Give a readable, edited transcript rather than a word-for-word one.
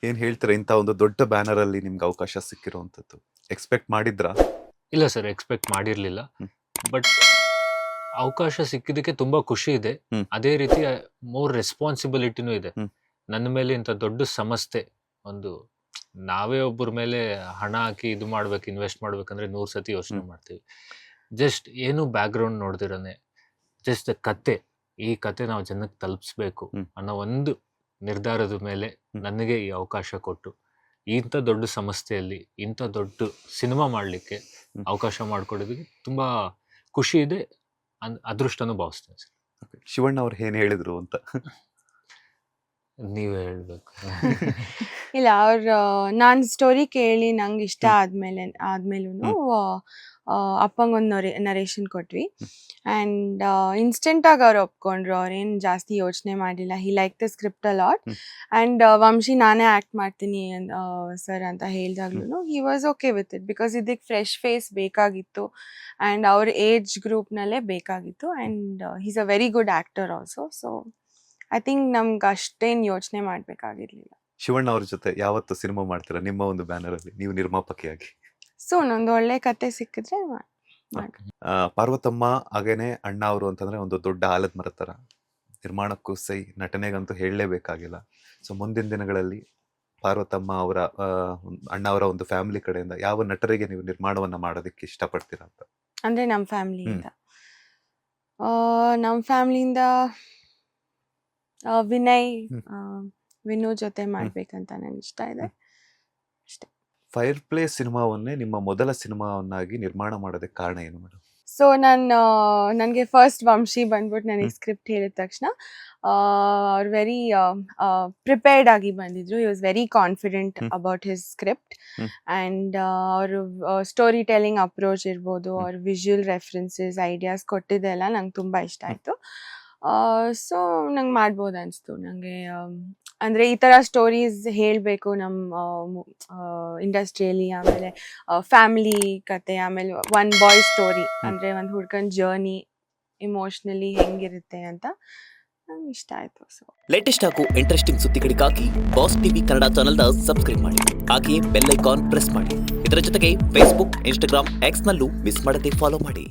ಏನ್ ಹೇಳ್ತೀರಾ ಇಂಥ ಒಂದು ದೊಡ್ಡ ಬ್ಯಾನರ್ ಅಲ್ಲಿ ನಿಮ್ಗೆ ಅವಕಾಶ ಸಿಕ್ಕಿರುವಂತದ್ದು ಎಕ್ಸ್ಪೆಕ್ಟ್ ಮಾಡಿದ್ರಾ? ಇಲ್ಲ ಸರ್, ಎಕ್ಸ್ಪೆಕ್ಟ್ ಮಾಡಿರಲಿಲ್ಲ. ಹ್ಮ್. ಬಟ್ ಅವಕಾಶ ಸಿಕ್ಕಿದ್ದಕ್ಕೆ ತುಂಬಾ ಖುಷಿ ಇದೆ. ಹ್ಮ್. ಅದೇ ರೀತಿ ಮೋರ್ ರೆಸ್ಪಾನ್ಸಿಬಿಲಿಟಿನೂ ಇದೆ. ಹ್ಮ್. ನನ್ನ ಮೇಲೆ ಇಂಥ ದೊಡ್ಡ ಸಂಸ್ಥೆ ಒಂದು ನಾವೇ ಒಬ್ಬರ ಮೇಲೆ ಹಣ ಹಾಕಿ ಇದು ಮಾಡ್ಬೇಕು, ಇನ್ವೆಸ್ಟ್ ಮಾಡ್ಬೇಕಂದ್ರೆ 100 ಸತಿ ಯೋಚನೆ ಮಾಡ್ತೀವಿ. ಜಸ್ಟ್ ಏನು ಬ್ಯಾಕ್ಗ್ರೌಂಡ್ ನೋಡ್ದಿರನೆ ಜಸ್ಟ್ ಈ ಕತೆ ನಾವು ಜನಕ್ಕೆ ತಲುಪಿಸ್ಬೇಕು ಅನ್ನೋ ಒಂದು ನಿರ್ಧಾರದ ಮೇಲೆ ನನಗೆ ಈ ಅವಕಾಶ ಕೊಟ್ಟು ಇಂಥ ದೊಡ್ಡ ಸಂಸ್ಥೆಯಲ್ಲಿ ಇಂಥ ದೊಡ್ಡ ಸಿನಿಮಾ ಮಾಡಲಿಕ್ಕೆ ಅವಕಾಶ ಮಾಡಿಕೊಡೋದಕ್ಕೆ ತುಂಬಾ ಖುಷಿ ಇದೆ, ಅದೃಷ್ಟನೂ ಭಾವಿಸ್ತೇನೆ ಸರ್. ಶಿವಣ್ಣ ಅವ್ರು ಏನ್ ಹೇಳಿದ್ರು ಅಂತ ನೀವೇ ಹೇಳ್ಬೇಕು. ಇಲ್ಲ, ನಾನು ಸ್ಟೋರಿ ಕೇಳಿ ನಂಗೆ ಇಷ್ಟ ಆದ್ಮೇಲೂ ಅಪ್ಪಂಗೊಂದು ನರೇಷನ್ ಕೊಟ್ವಿ. ಆ್ಯಂಡ್ ಇನ್ಸ್ಟೆಂಟಾಗಿ ಅವ್ರು ಒಪ್ಕೊಂಡ್ರು. ಅವ್ರೇನು ಜಾಸ್ತಿ ಯೋಚನೆ ಮಾಡಲಿಲ್ಲ. He like the script a lot. And Vamshi ನಾನೇ ಆ್ಯಕ್ಟ್ ಮಾಡ್ತೀನಿ ಸರ್ ಅಂತ ಹೇಳಿದಾಗ್ಲೂ he was okay with it. Because ಇದಕ್ಕೆ ಫ್ರೆಶ್ ಫೇಸ್ ಬೇಕಾಗಿತ್ತು ಆ್ಯಂಡ್ ಅವ್ರ ಏಜ್ ಗ್ರೂಪ್ನಲ್ಲೇ ಬೇಕಾಗಿತ್ತು. And he's a very good actor also. So I think ನಮ್ಗೆ ಅಷ್ಟೇನು ಯೋಚನೆ ಮಾಡಬೇಕಾಗಿರ್ಲಿಲ್ಲ. ಶಿವಣ್ಣ ಅವ್ರ ಜೊತೆ ಯಾವತ್ತು ಸಿನಿಮಾ ಮಾಡ್ತೀರಾ ನಿಮ್ಮ ಒಂದು ಬ್ಯಾನರ್ ಅಲ್ಲಿ ನೀವು ನಿರ್ಮಾಪಕಿಯಾಗಿ? ಸೊ ಒಂದು ಒಳ್ಳೆ ಕತೆ ಸಿಕ್ಕಿದ್ರೆ ಪಾರ್ವತಮ್ಮ ಹಾಗೇನೆ ಅಣ್ಣ ಅವರು ಅಂತಂದ್ರೆ ಒಂದು ದೊಡ್ಡ ಆಲದ ಮರ ತರ. ನಿರ್ಮಾಣಕ್ಕೂ ಸೈ, ನಟನೆಗಂತೂ ಹೇಳಲೇಬೇಕಾಗಿಲ್ಲ. ಸೊ ಮುಂದಿನ ದಿನಗಳಲ್ಲಿ ಪಾರ್ವತಮ್ಮ ಅವರ ಅಣ್ಣ ಅವರ ಒಂದು ಫ್ಯಾಮಿಲಿ ಕಡೆಯಿಂದ ಯಾವ ನಟರಿಗೆ ನೀವು ನಿರ್ಮಾಣವನ್ನ ಮಾಡೋದಕ್ಕೆ ಇಷ್ಟಪಡ್ತೀರಾ ಅಂತ? ಅಂದ್ರೆ ನಮ್ಮ ಫ್ಯಾಮಿಲಿಯಿಂದ ವಿನಯ್, ವಿನು ಜೊತೆ ಮಾಡ್ಬೇಕಂತ ನಂಗೆ ಇಷ್ಟ ಇದೆ ಅಷ್ಟೇ. ಫೈರ್ ಪ್ಲೇಸ್ ಸಿನಿಮಾವನ್ನೇ ನಿಮ್ಮ ಮೊದಲ ಸಿನಿಮಾವನ್ನಾಗಿ ನಿರ್ಮಾಣ ಮಾಡೋದಕ್ಕೆ ಕಾರಣ ಏನು ಮೇಡಮ್? ಸೊ ನನಗೆ ಫಸ್ಟ್ ವಂಶಿ ಬಂದ್ಬಿಟ್ಟು ನನಗೆ ಸ್ಕ್ರಿಪ್ಟ್ ಹೇಳಿದ ತಕ್ಷಣ ಅವ್ರು ವೆರಿ ಪ್ರಿಪೇರ್ಡ್ ಆಗಿ ಬಂದಿದ್ರು. He was very confident about his script. And ಅವರು ಸ್ಟೋರಿ ಟೆಲ್ಲಿಂಗ್ ಅಪ್ರೋಚ್ ಇರ್ಬೋದು, ಅವ್ರ ವಿಜುವಲ್ ರೆಫರೆನ್ಸಸ್, ಐಡಿಯಾಸ್ ಕೊಟ್ಟಿದ್ದೆಲ್ಲ ನಂಗೆ ತುಂಬ ಇಷ್ಟ ಆಯಿತು. ಸೊ ನಂಗೆ ಮಾಡ್ಬೋದು ಅನಿಸ್ತು. ನನಗೆ ಅಂದರೆ ಈ ಥರ ಸ್ಟೋರೀಸ್ ಹೇಳಬೇಕು ನಮ್ಮ ಇಂಡಸ್ಟ್ರಿಯಲ್ಲಿ. ಆಮೇಲೆ ಫ್ಯಾಮಿಲಿ ಕತೆ, ಆಮೇಲೆ ಒನ್ ಬಾಯ್ ಸ್ಟೋರಿ ಅಂದರೆ ಒಂದು ಹುಡ್ಕನ್ ಜರ್ನಿ ಇಮೋಷ್ನಲಿ ಹೆಂಗಿರುತ್ತೆ ಅಂತ ನಂಗೆ ಇಷ್ಟ ಆಯಿತು. ಸೊ ಲೇಟೆಸ್ಟ್ ಹಾಗೂ ಇಂಟ್ರೆಸ್ಟಿಂಗ್ ಸುದ್ದಿಗಳಿಗಾಗಿ ಬಾಸ್ ಟಿವಿ ಕನ್ನಡ ಚಾನೆಲ್ನ ಸಬ್ಸ್ಕ್ರೈಬ್ ಮಾಡಿ, ಹಾಗೆಯೇ ಬೆಲ್ ಐಕಾನ್ ಪ್ರೆಸ್ ಮಾಡಿ. ಇದರ ಜೊತೆಗೆ ಫೇಸ್ಬುಕ್, ಇನ್ಸ್ಟಾಗ್ರಾಮ್, ಎಕ್ಸ್ನಲ್ಲೂ ಮಿಸ್ ಮಾಡದೆ ಫಾಲೋ ಮಾಡಿ.